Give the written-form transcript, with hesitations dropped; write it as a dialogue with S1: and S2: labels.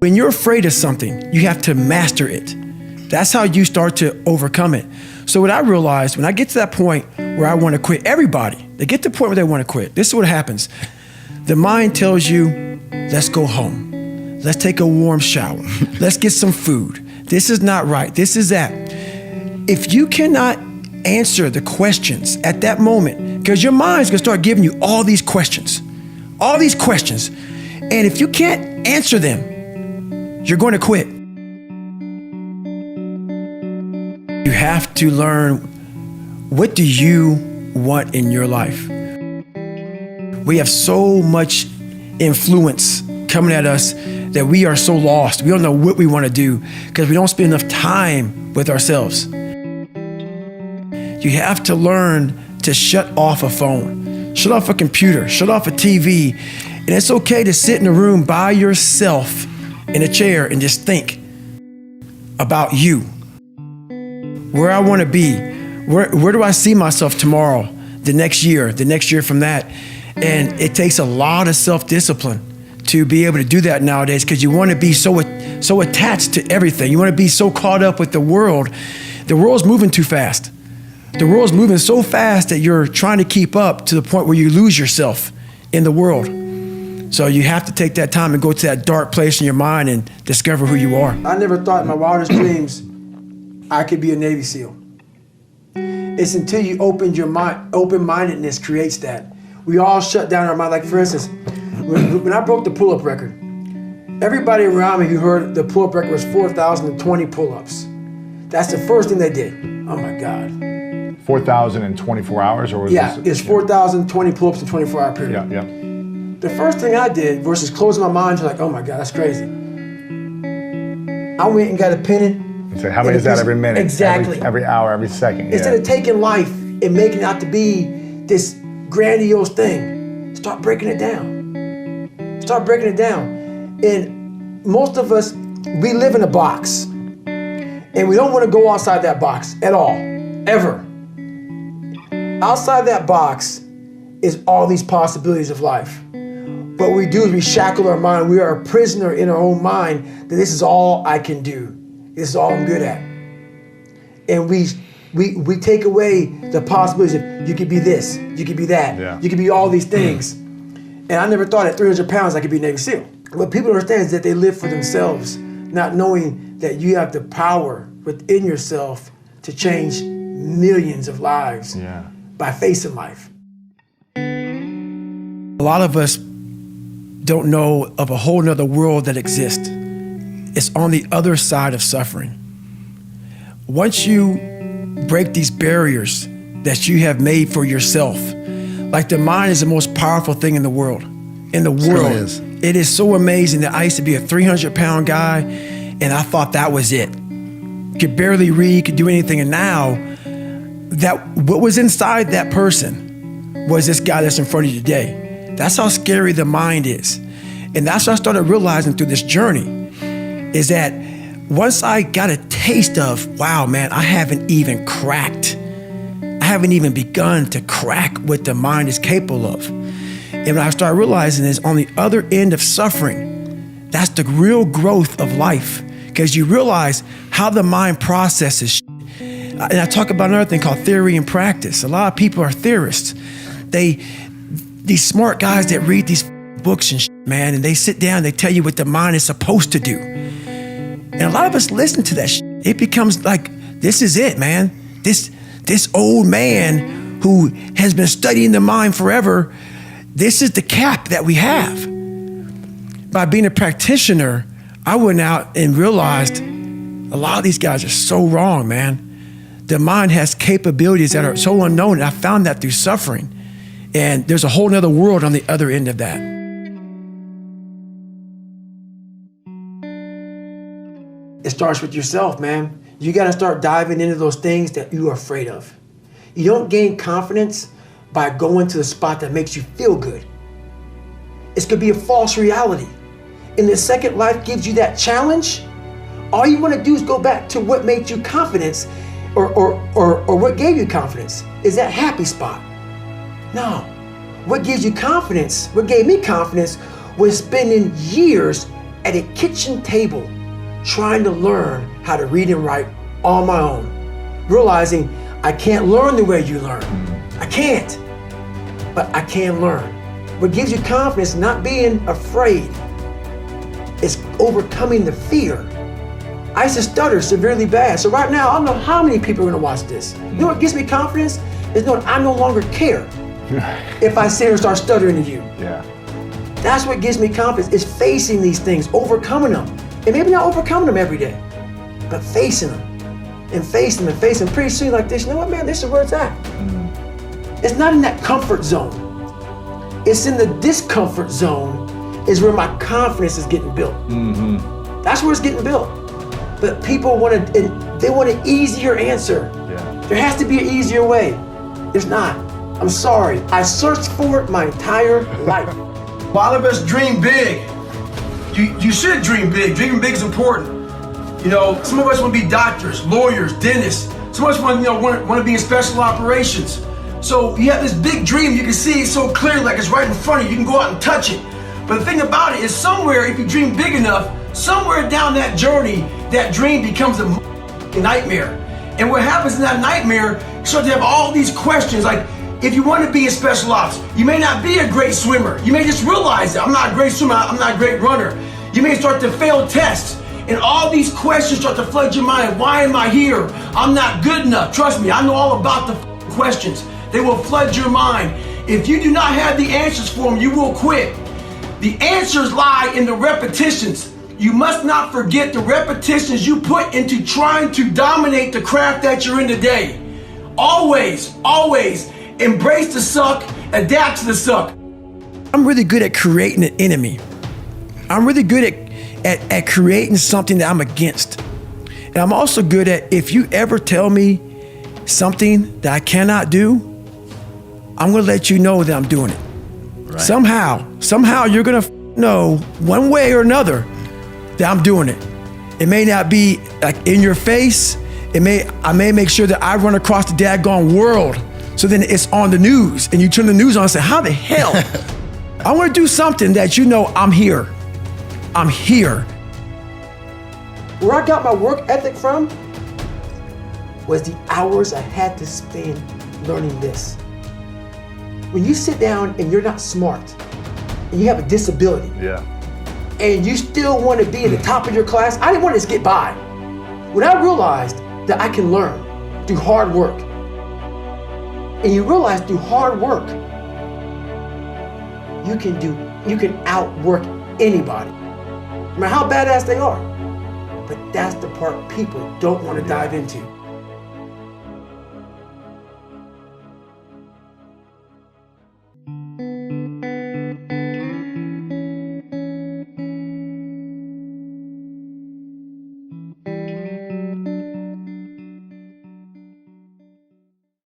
S1: When you're afraid of something, you have to master it. That's how you start to overcome it. So what I realized, when I get to that point where I want to quit, everybody, they get to the point where they want to quit. This is what happens. The mind tells you, let's go home. Let's take a warm shower. Let's get some food. This is not right. This is that. If you cannot answer the questions at that moment, because your mind's gonna start giving you all these questions. And if you can't answer them, you're going to quit. You have to learn, what do you want in your life? We have so much influence coming at us that we are so lost. We don't know what we want to do because we don't spend enough time with ourselves. You have to learn to shut off a phone, shut off a computer, shut off a TV. And it's okay to sit in a room by yourself in a chair and just think about you. Where I want to be, where do I see myself tomorrow, the next year from that? And it takes a lot of self-discipline to be able to do that nowadays, because you want to be so attached to everything. You want to be so caught up with the world. The world's moving too fast. The world's moving so fast that you're trying to keep up to the point where you lose yourself in the world. So you have to take that time and go to that dark place in your mind and discover who you are. I never thought in my wildest dreams I could be a Navy SEAL. It's until you open your mind, open-mindedness creates that. We all shut down our mind. Like for instance, when I broke the pull-up record, everybody around me who heard the pull-up record was 4,020 pull-ups. That's the first thing they did. Oh my God.
S2: 4,000 in 24 hours, or was
S1: it's 4,020 pull-ups in a 24-hour period.
S2: Yeah.
S1: The first thing I did versus closing my mind to like, oh my God, that's crazy. I went and got a pen
S2: and say, how many is that every minute?
S1: Exactly.
S2: Every hour, every second.
S1: Instead of taking life and making it out to be this grandiose thing, start breaking it down. And most of us, we live in a box. And we don't want to go outside that box at all, ever. Outside that box is all these possibilities of life. What we do is we shackle our mind. We are a prisoner in our own mind that this is all I can do. This is all I'm good at. And we take away the possibilities of you could be this, you could be that, you could be all these things. And I never thought at 300 pounds I could be a Navy SEAL. What people don't understand is that they live for themselves, not knowing that you have the power within yourself to change millions of lives by facing life. A lot of us don't know of a whole nother world that exists. It's on the other side of suffering. Once you break these barriers that you have made for yourself, like the mind is the most powerful thing in the world. It is so amazing that I used to be a 300-pound guy and I thought that was it. Could barely read, could do anything. And now, that what was inside that person was this guy that's in front of you today. That's how scary the mind is. And that's what I started realizing through this journey, is that once I got a taste of, wow, man, I haven't even begun to crack what the mind is capable of. And what I started realizing is on the other end of suffering, that's the real growth of life, because you realize how the mind processes shit. And I talk about another thing called theory and practice. A lot of people are theorists. These smart guys that read these books and shit, man, and they sit down, they tell you what the mind is supposed to do. And a lot of us listen to that shit. It becomes like, this is it, man. This old man who has been studying the mind forever, this is the cap that we have. By being a practitioner, I went out and realized a lot of these guys are so wrong, man. The mind has capabilities that are so unknown, and I found that through suffering. And there's a whole nother world on the other end of that. It starts with yourself, man. You gotta start diving into those things that you are afraid of. You don't gain confidence by going to the spot that makes you feel good. It's gonna be a false reality. And the second life gives you that challenge, all you wanna do is go back to what made you confidence or what gave you confidence. Is that happy spot? No. What gives you confidence, what gave me confidence was spending years at a kitchen table trying to learn how to read and write on my own, realizing I can't learn the way you learn. I can't, but I can learn. What gives you confidence, not being afraid, is overcoming the fear. I used to stutter severely bad. So right now, I don't know how many people are gonna watch this. You know what gives me confidence? Is knowing I no longer care if I sit here and start stuttering to you.
S2: Yeah.
S1: That's what gives me confidence, is facing these things, overcoming them. And maybe not overcoming them every day, but facing them and facing them and facing them. Pretty soon like this, you know what, man, this is where it's at. It's not in that comfort zone. It's in the discomfort zone is where my confidence is getting built. That's where it's getting built. But people want an easier answer.
S2: Yeah.
S1: There has to be an easier way. There's not. I'm sorry. I searched for it my entire life.
S3: A lot of us dream big. You should dream big. Dreaming big is important. You know, some of us want to be doctors, lawyers, dentists. Some of us want to be in special operations. So you have this big dream. You can see it so clearly, like it's right in front of you. You can go out and touch it. But the thing about it is, somewhere, if you dream big enough, somewhere down that journey, that dream becomes a nightmare. And what happens in that nightmare, you start to have all these questions. Like, if you want to be in special ops, you may not be a great swimmer. You may just realize that I'm not a great swimmer, I'm not a great runner. You may start to fail tests. And all these questions start to flood your mind. Why am I here? I'm not good enough. Trust me, I know all about the questions. They will flood your mind. If you do not have the answers for them, you will quit. The answers lie in the repetitions. You must not forget the repetitions you put into trying to dominate the craft that you're in today. Always, always embrace the suck, adapt to the suck.
S1: I'm really good at creating an enemy. I'm really good at creating something that I'm against. And I'm also good at, if you ever tell me something that I cannot do, I'm gonna let you know that I'm doing it. Right. Somehow you're gonna know one way or another that I'm doing it. It may not be like in your face. I may make sure that I run across the daggone world. So then it's on the news and you turn the news on and say, how the hell? I wanna do something that you know I'm here. I'm here. Where I got my work ethic from was the hours I had to spend learning this. When you sit down and you're not smart and you have a disability, and you still want to be in the top of your class, I didn't want to just get by. When I realized that I can learn through hard work, and you realize through hard work, you can outwork anybody, no matter how badass they are. But that's the part people don't want to dive into.